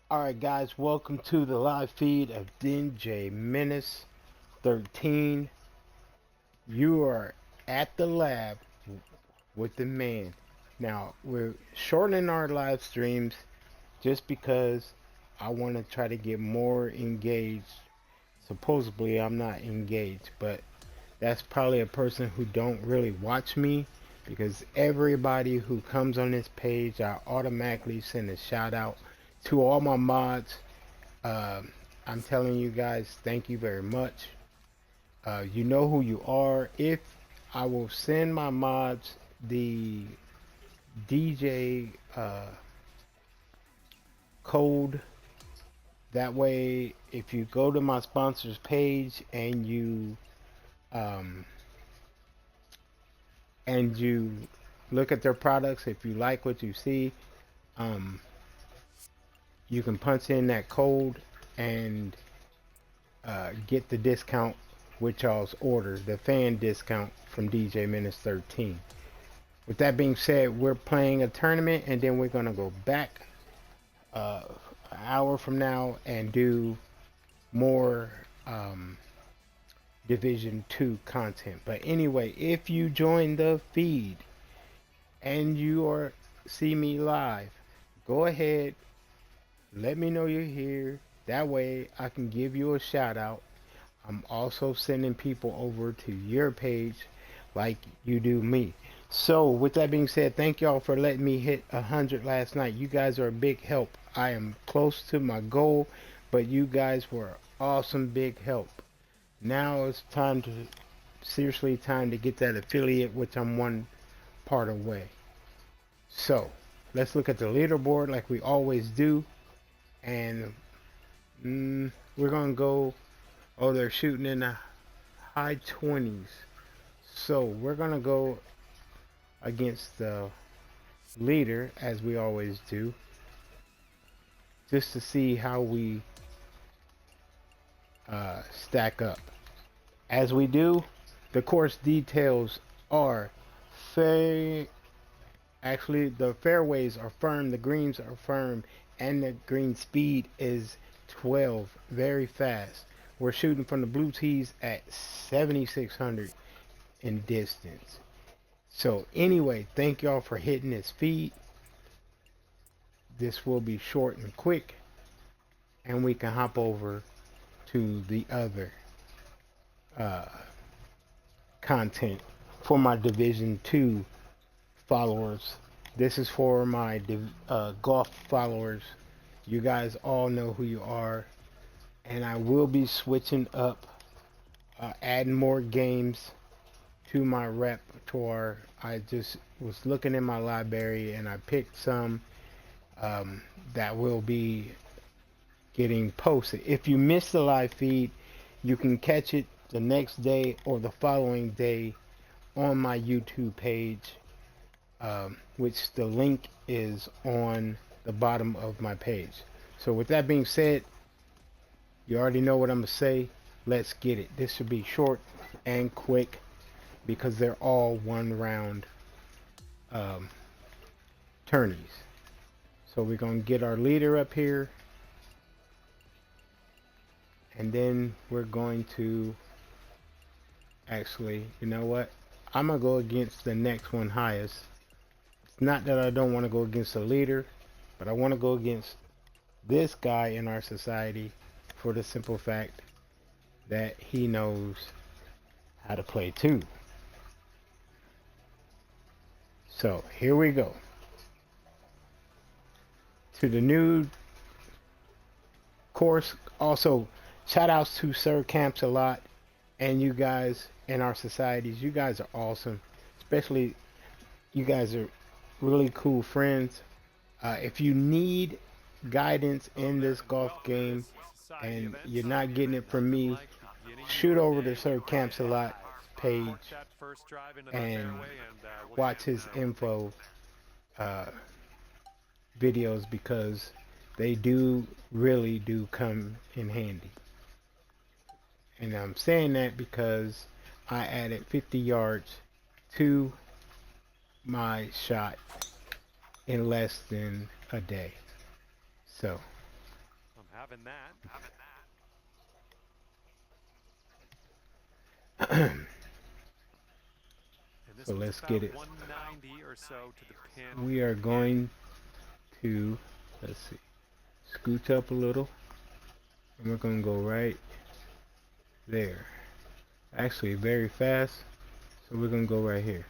Alright guys, welcome to the live feed of DJ Menace 13. You are at the lab with the man. Now, we're shortening our live streams just because I want to try to get more engaged. Supposedly I'm not engaged, but that's probably a person who don't really watch me because everybody who comes on this page I automatically send a shout out to all my mods. Um, I'm telling you guys, thank you very much. You know who you are. If I will send my mods the DJ code, that way, if you go to my sponsors page um, and you look at their products, if you like what you see, um, you can punch in that code and get the discount with y'all's order, the fan discount from DJ Menace 13. With that being said, we're playing a tournament and then we're gonna go back uh, an hour from now and do more Division 2 content. But anyway, if you join the feed and you are see me live, go ahead, let me know you're here. That way I can give you a shout out. I'm also sending people over to your page like you do me. So, with that being said, thank y'all for letting me hit 100 last night. You guys are a big help. I am close to my goal, but you guys were awesome big help. Now it's time to seriously time to get that affiliate, which I'm one part away. So, let's look at the leaderboard like we always do, and we're gonna go. Oh, they're shooting in the high 20s. So we're gonna go against the leader as we always do, just to see how we stack up. As we do, the course details are fair. Actually, the fairways are firm, the greens are firm, and the green speed is 12, very fast. We're shooting from the blue tees at 7,600 in distance. So anyway, thank y'all for hitting this feed. This will be short and quick, and we can hop over to the other uh, content for my Division 2 followers. This is for my golf followers. You guys all know who you are, and I will be switching up, adding more games to my repertoire. I just was looking in my library and I picked some that will be getting posted. If you miss the live feed, you can catch it the next day or the following day on my YouTube page, which the link is on the bottom of my page. So with that being said, you already know what I'm gonna say. Let's get it. This should be short and quick because they're all one round um, tourneys. So we're gonna get our leader up here, and then we're going to actually, you know what? I'm gonna go against the next one highest. It's not that I don't want to go against the leader, but I want to go against this guy in our society for the simple fact that he knows how to play too. So here we go to the new course. Also, shout outs to Sir Camps a lot, and you guys in our societies. You guys are awesome, especially you guys are really cool friends. If you need guidance in this golf game and you're not getting it from me, shoot over to Sir Camps a lot page and watch his info uh, videos because they do really do come in handy. And I'm saying that because I added 50 yards to my shot in less than a day. So Having that. And So this one's let's about get it. 190 or so to the pin. We are going to, let's see, scooch up a little. And we're going to go right there. Actually, very fast. So we're going to go right here.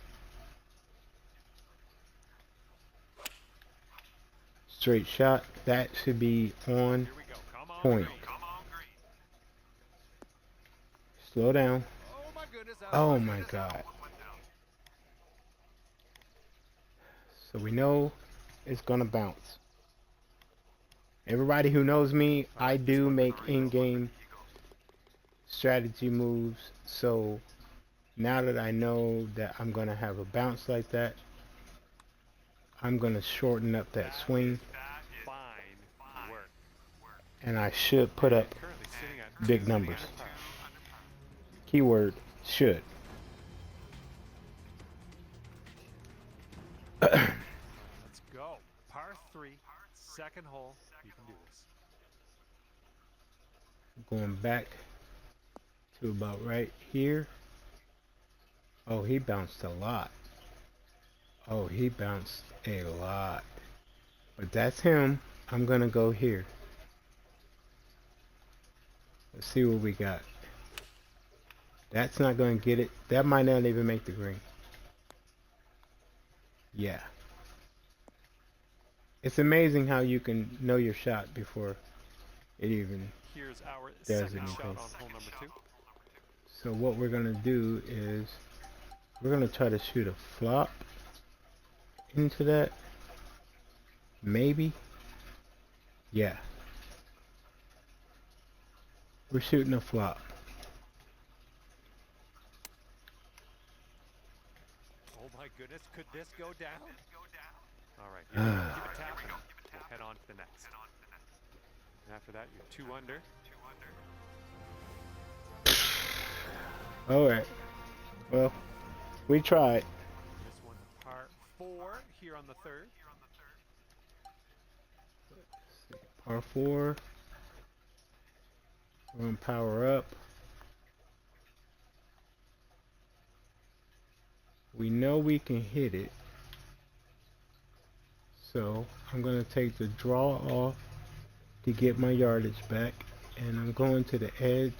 Straight shot. That should be on Here we go. Come on, point. green. Slow down. Oh my goodness. Oh my God. So we know it's going to bounce. Everybody who knows me, I do make in-game strategy moves. So now that I know that I'm going to have a bounce like that, I'm going to shorten up that swing. Fine work. And I should put up Currently sitting at big 2 numbers. under par. Keyword should. Let's go. Par 3, second hole. You can do this. Going back to about right here. Oh, he bounced a lot. Oh, he bounced a lot. But that's him. I'm going to go here. Let's see what we got. That's not going to get it. That might not even make the green. Yeah. It's amazing how you can know your shot before it even Here's our does second shot anything. on hole number 2. So what we're going to do is we're going to try to shoot a flop into that. Maybe. Yeah. We're shooting a flop. Oh my goodness, could this go down? All right, here we go. Keep it tapping. We'll head on to the next. And after that, you're 2 under. All right. Well, we tried. This one's par 4 here on the 3rd. Par 4. We're going to power up. We know we can hit it. So I'm going to take the draw off to get my yardage back. And I'm going to the edge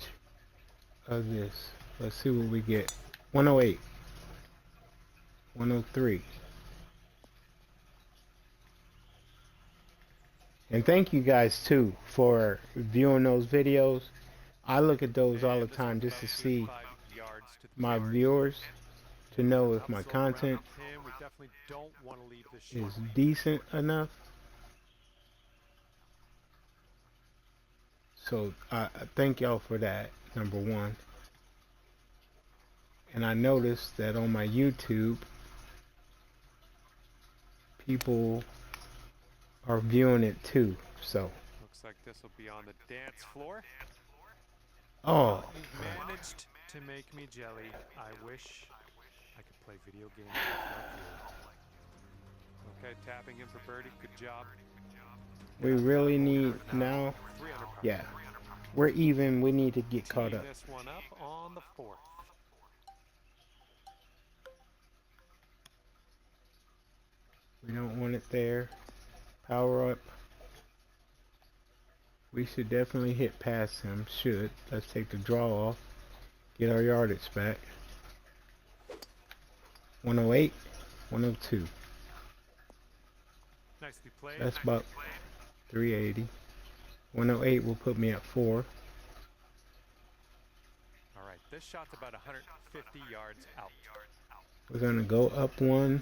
of this. Let's see what we get. 108. 103. And thank you guys too for viewing those videos. I look at those all the time just to see my viewers, to know if my content We definitely don't want to leave this is short. decent enough. So I thank y'all for that, number one. And I noticed that on my YouTube, people are viewing it too. So Looks like this will be on the dance floor. oh, You managed to make me jelly. I wish I could play video games just like you. Okay, tapping in for birdie. Good job. we really need now. 3 under par. Yeah, we're even. We need to get caught Teeing up. this one up on the 4th. We don't want it there. Power up. We should definitely hit past him. Should. Let's take the draw off. Get our yardage back. 108. 102. Nicely played. That's about 380. 108 will put me at 4. All right, this shot's about 150 yards out. We're going to go up 1.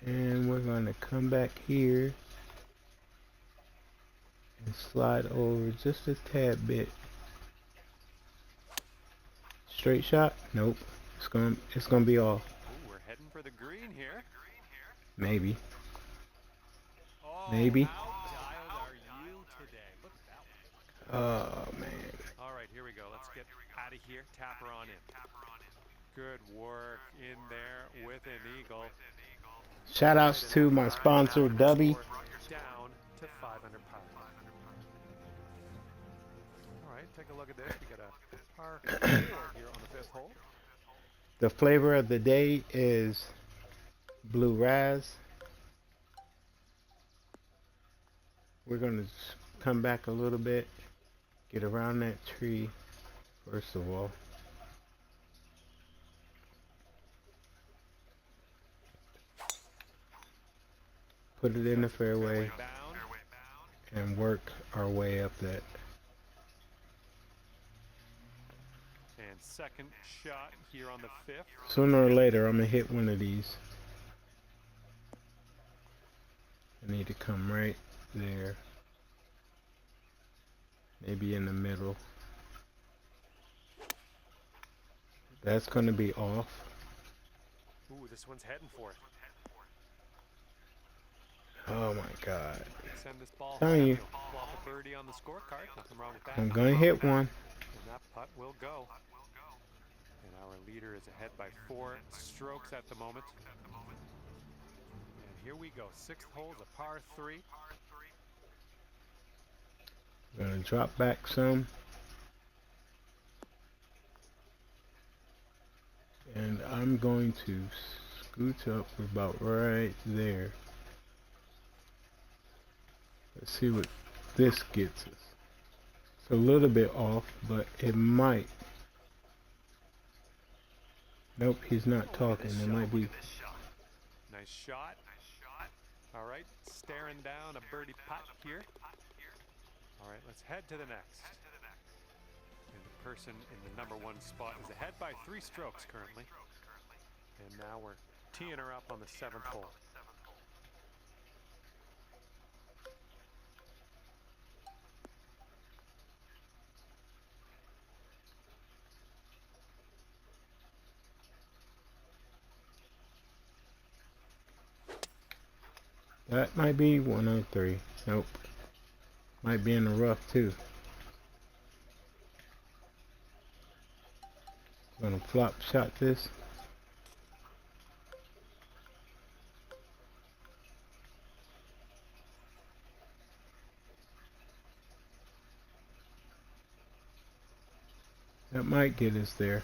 And we're going to come back here and slide over just a tad bit. Straight shot? Nope. It's gonna be off. Ooh, we're heading for the green here. Maybe. Oh, Maybe. how dialed are you today? Look at that one. Oh man. All right, here we go. Let's get out of here. Tap her on in. Good work in there with an eagle. Shout outs to my sponsor, Dubby. Down to 5 under par. a look at this. We got a par 4 here on the 5th hole. The flavor of the day is blue raz. We're going to come back a little bit, get around that tree first of all. Put it in the fairway and work our way up that. And second shot here on the 5th. Sooner or later, I'm going to hit one of these. I need to come right there. Maybe in the middle. That's going to be off. Ooh, this one's heading for it. Oh my God. Send this ball Telling home. you. You'll plop a birdie on the scorecard. Nothing wrong with that. I'm going to hit one. And that putt will go. And our leader is ahead by 4 strokes at the moment. And here we go. 6th hole is a par 3. I'm going to drop back some. And I'm going to scoot up about right there. Let's see what this gets us. It's a little bit off, but it might. Nope, he's not talking. It might be. Nice shot. All right, staring down a birdie putt here. All right, let's head to the next. And the person in the #1 spot is ahead by 3 strokes currently. And now we're teeing her up on the 7th hole. That might be 103. Nope. Might be in the rough too. Gonna flop shot this. That might get us there.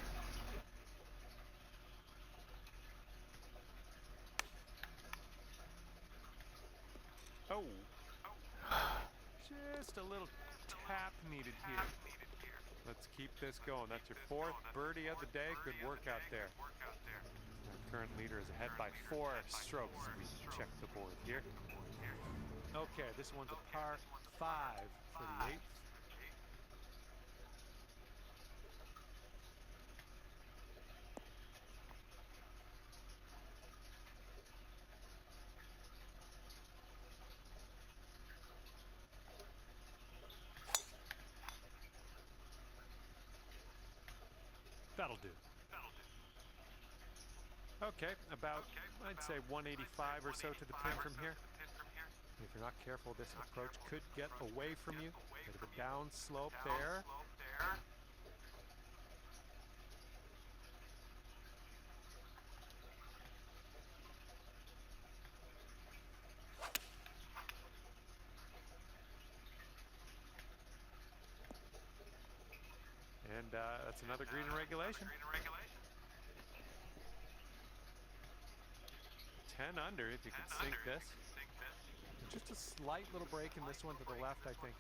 Oh, just a little tap needed here. Let's keep this going. That's your 4th birdie of the day. Good work out there. Our current leader is ahead by 4 strokes. We check the board here. Okay, this one's a par 5 for the 8th. That'll do. Okay, about, I'd say 185 or so to the pin from here. If you're not careful, this approach could get away from you. Bit of a down slope there. And that's another green in regulation. 10 under if you can sink this. Just a slight little break in this one to the left, I think.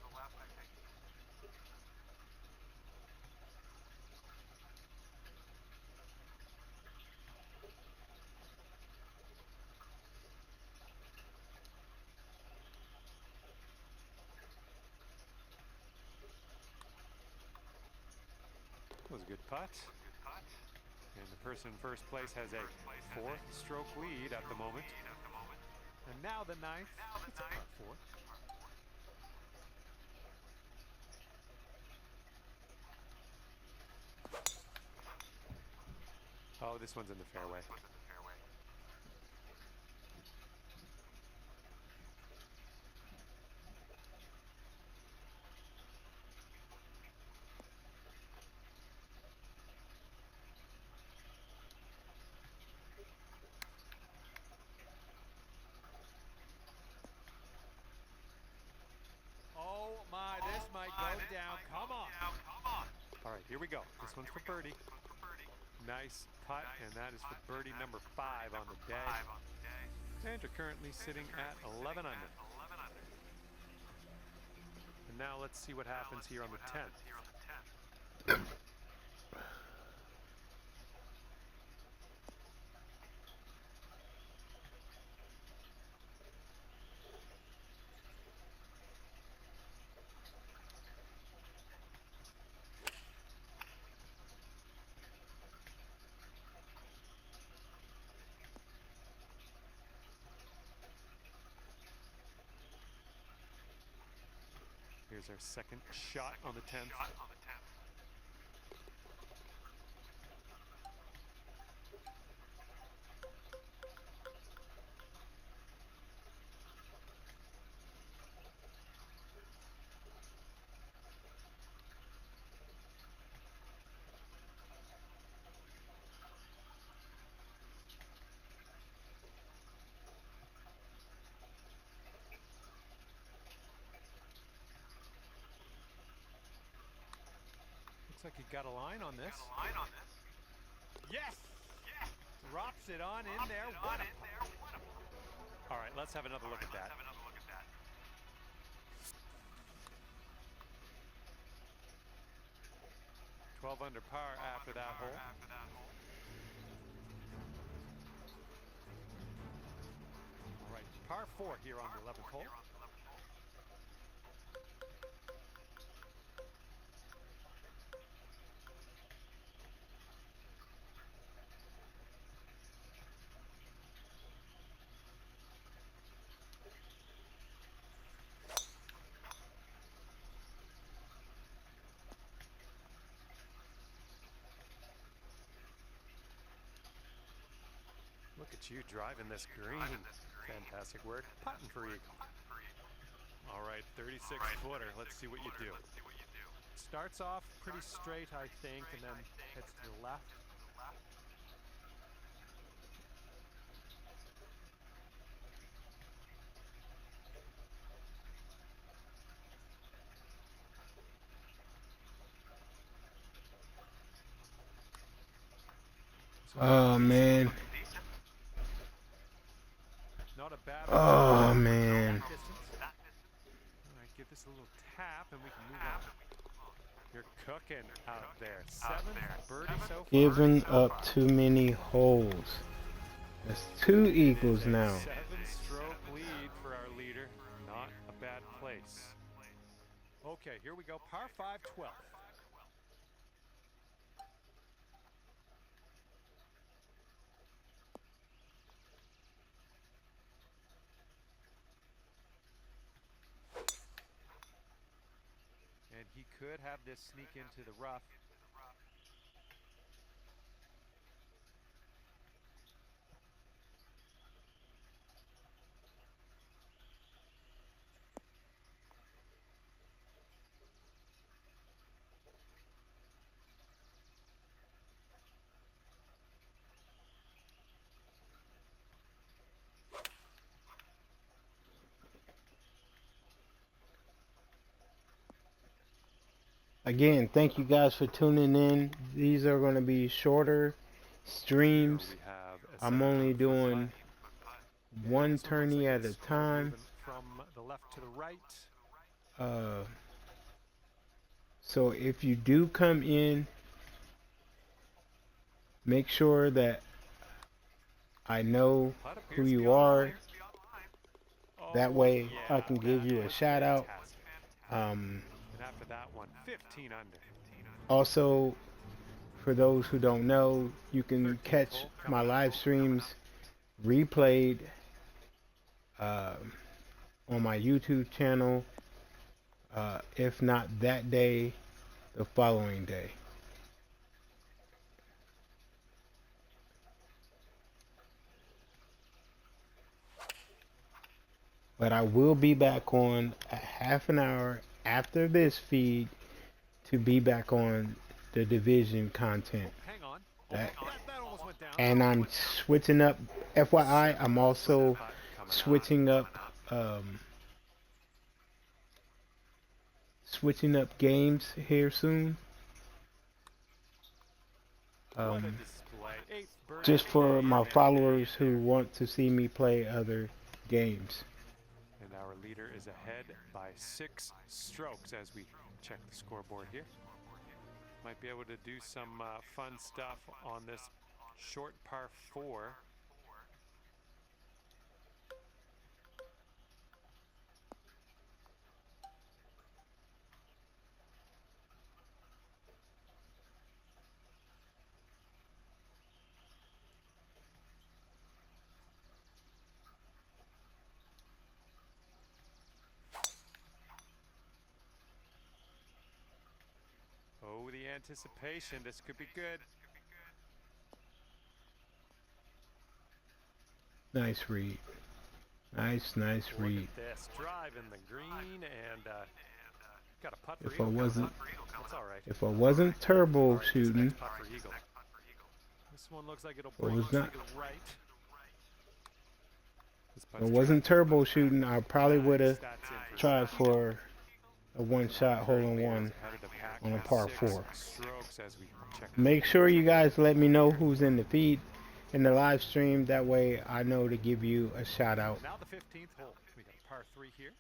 That was a good putt. And the person in first place has a 4-stroke lead at the moment. And now the 9th. It's a par 4. Oh, this one's in the fairway. Oh my, this might go down. Come on. right, here we go. This one's for birdie. Nice putt, and that is for birdie number 5 on the day. And you're currently sitting at 11 under. And now let's see what happens here on the 10th. Here's our second shot on the 10th. Looks like he got a line on this. Yes! Drops it on in there. What a putt. All right, let's have another look at that. 12 under par after that hole. All right, par 4 here on the 11th hole. Look at you driving this green. Fantastic work. Putting for eagle. All right, 36-footer. Let's see what you do. Starts off pretty straight, I think, and then heads to the left. Oh man. Not a bad Oh man. All right, give this a little tap and we can move on. You're cooking out there. 7th birdie so far. Giving up too many holes. That's 2 eagles now. 7-stroke lead for our leader. Not a bad place. Okay, here we go. Par 5, 12th. And he could have this sneak into the rough. Again, thank you guys for tuning in. These are going to be shorter streams. Here we have a I'm only 7-foot doing putt. one This one looks tourney like at a it's time. moving from the left to the right. So if you do come in, make sure that I know Putt who appears to be you are. online. That Oh, way yeah, I can give that you a was shout out. fantastic. And after that one, 15 under. Also, for those who don't know, you can 13th catch hole my coming up. live streams replayed on my YouTube channel, if not that day, the following day. But I will be back on a half an hour after this feed to be back on the division content. Hang on. That, That almost went down. and I'm switching up. FYI, I'm also switching up games here soon. What a Um, display. 8th birdie just of the day for my and a day followers who there. want to see me play other games. And our leader is ahead by 6 strokes as we check the scoreboard here. Might be able to do some fun stuff on this short par 4. Oh, the anticipation. This could be good. Nice read. Nice Look read. at this. Drive in the green and got a putt for If I eagle. wasn't, That's all right. if I wasn't turbo All right, this shooting, next putt for eagle. This one looks like it'll if I break was to not, the right. This if I putt's wasn't trapped. turbo shooting, I probably would Nice. have That's in for tried eagle. for a one-shot Our current leader is hole-in-one ahead of the pack on a by par 6 4. strokes as we check. Make sure you guys let me know who's in the feed in the live stream. That way I know to give you a shout out. Now the 15th hole. We got a par 3 here.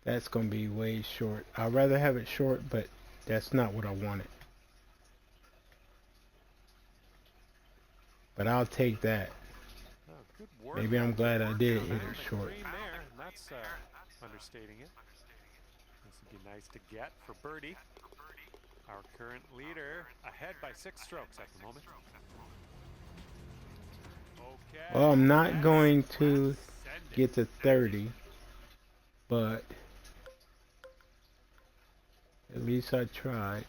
That's going to be way short. I'd rather have it short, but that's not what I wanted. But I'll take that. Oh, good work. Maybe I'm glad I did hit Found it the short. green there, and that's understating it. This would be nice to get for birdie. Our current leader ahead by 6 strokes at the moment. Okay. Well, I'm not Yes, going to let's send it. get to 30, but at least I tried.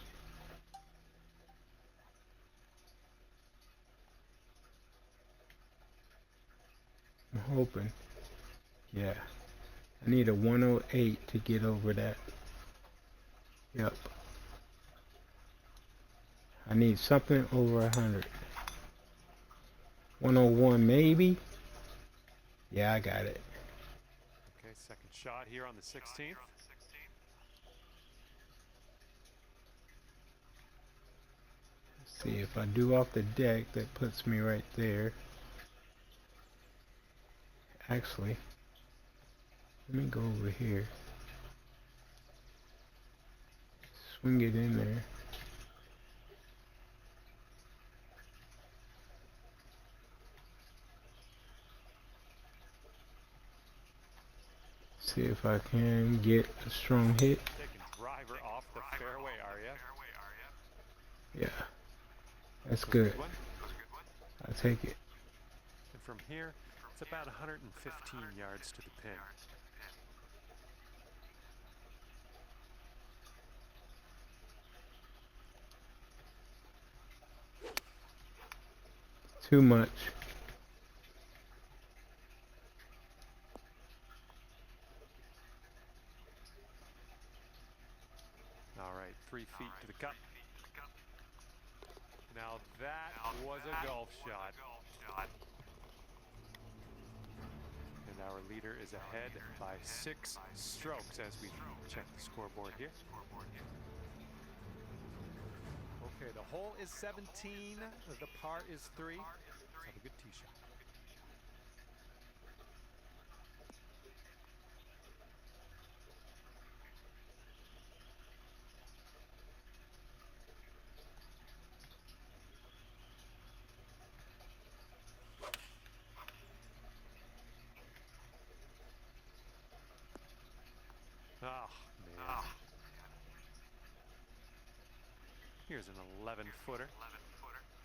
I'm hoping. Yeah. I need a 108 to get over that. Yep. I need something over 100. 101 maybe? Yeah, I got it. Okay, second shot here on the 16th. Let's see, if I do off the deck, that puts me right there. Actually, let me go over here. Swing it in there. See if I can get a strong hit. Taking driver off the fairway, are ya? Yeah, that's That was a good. one. I'll take it. And from here, it's about 115 yards to the pin. Too much. All right, 3 feet to the cup. Now that was a golf shot. And our leader is ahead by 6 strokes as we check the scoreboard here. Okay, the hole is 17. The par is 3. Let's have a good tee shot. Oh, man. Here's an 11-footer.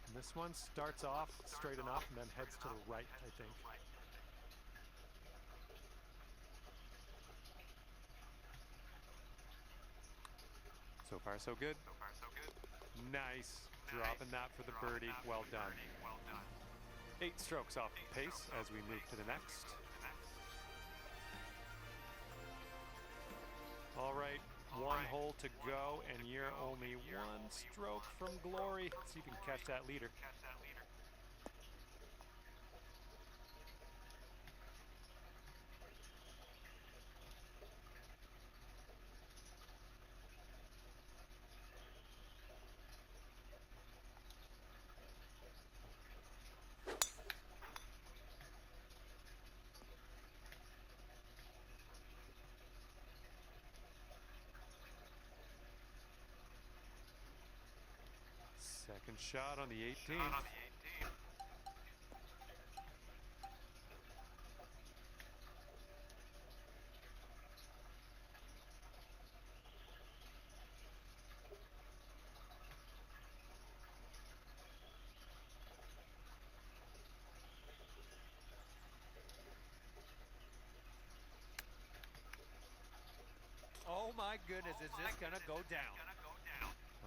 And this one starts off straight enough and then heads to the right, I think. So far, so good. Nice. Dropping that for the birdie. Well done. 8 strokes off the pace as we move to the next. All right, one hole to go, and you're only one stroke from glory. See if you can catch that leader. Second shot on the 18th. Oh my goodness, is this gonna go down?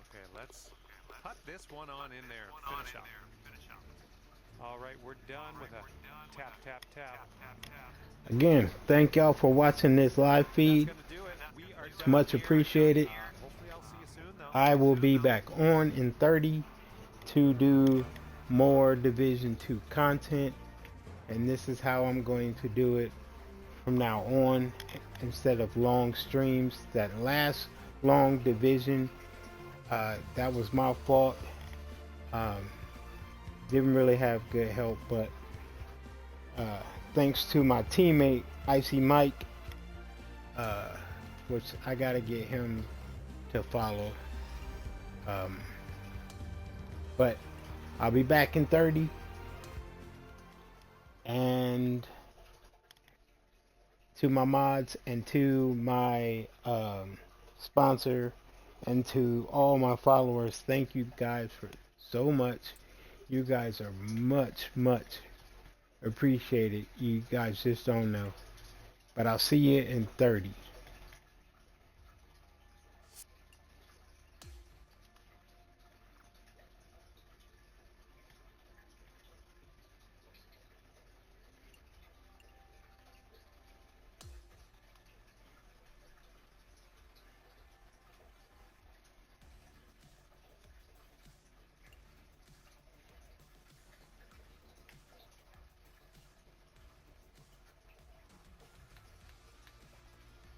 Okay, let's put this one on in there. Finish up. All right, we're done with a tap, tap, tap. Again, thank y'all for watching this live feed. That's gonna do it. We are It's done much here. appreciated. Hopefully I'll see you soon, though. I will be back on in 30 to do more Division 2 content, and this is how I'm going to do it from now on, instead of long streams. That last long division, that was my fault. Didn't really have good help, but thanks to my teammate Icy Mike, which I gotta get him to follow. But I'll be back in 30, and to my mods and to my sponsor and to all my followers, thank you guys for so much. You guys are much appreciated. You guys just don't know. But I'll see you in 30.